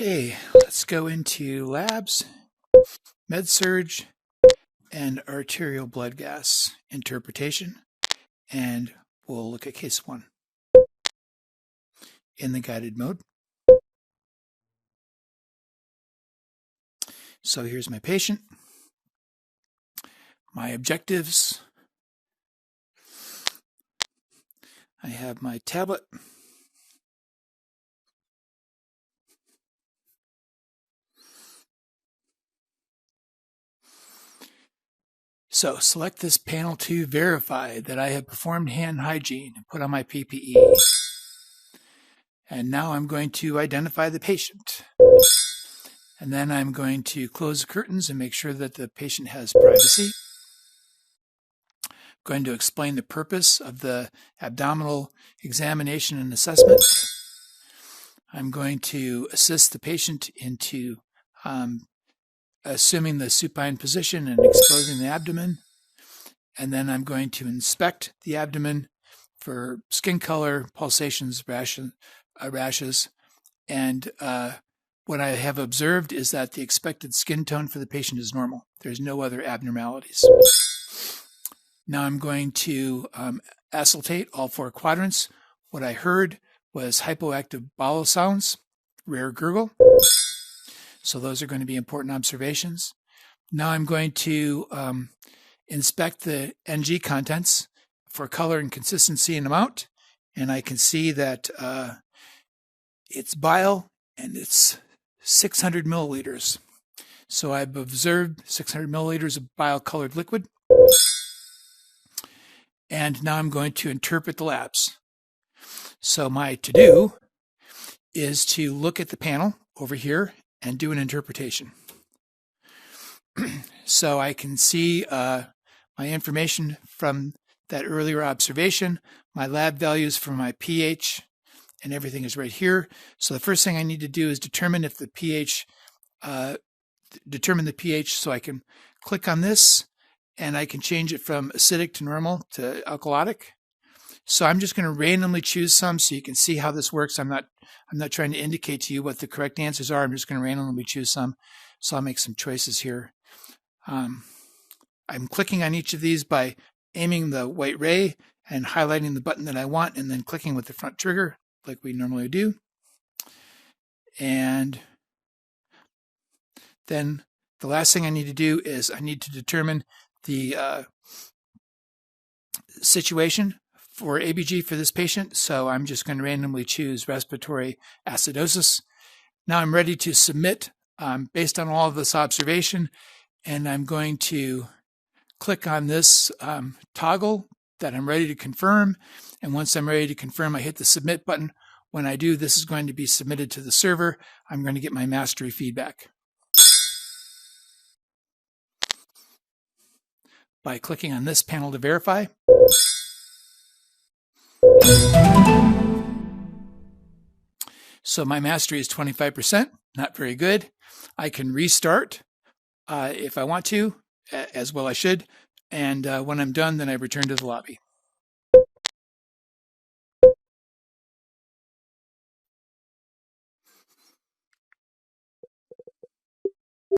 Okay, let's go into labs, med-surg, and arterial blood gas interpretation, and we'll look at case 1 in the guided mode. So here's my patient, my objectives. I have my tablet. So select this panel to verify that I have performed hand hygiene and put on my PPE. And now I'm going to identify the patient. And then I'm going to close the curtains and make sure that the patient has privacy. I'm going to explain the purpose of the abdominal examination and assessment. I'm going to assist the patient into assuming the supine position and exposing the abdomen. And then I'm going to inspect the abdomen for skin color, pulsations, rashes. And what I have observed is that the expected skin tone for the patient is normal. There's no other abnormalities. Now I'm going to auscultate all 4 quadrants. What I heard was hypoactive bowel sounds, rare gurgle. So those are going to be important observations. Now I'm going to inspect the NG contents for color and consistency and amount. And I can see that it's bile and it's 600 milliliters. So I've observed 600 milliliters of bile-colored liquid. And now I'm going to interpret the labs. So my to-do is to look at the panel over here and do an interpretation. So I can see my information from that earlier observation, my lab values for my pH, and everything is right here. So the first thing I need to do is determine if the pH, so I can click on this and I can change it from acidic to normal to alkalotic. So I'm just going to randomly choose some so you can see how this works. I'm not trying to indicate to you what the correct answers are. I'm just going to randomly choose some. So I'll make some choices here. I'm clicking on each of these by aiming the white ray and highlighting the button that I want and then clicking with the front trigger like we normally do. And then the last thing I need to do is I need to determine the situation for ABG for this patient. So I'm just going to randomly choose respiratory acidosis. Now I'm ready to submit based on all of this observation. And I'm going to click on this toggle that I'm ready to confirm. And once I'm ready to confirm, I hit the submit button. When I do, this is going to be submitted to the server. I'm going to get my mastery feedback by clicking on this panel to verify. So my mastery is 25%, not very good. I can restart if I want to, as well I should. And when I'm done, then I return to the lobby.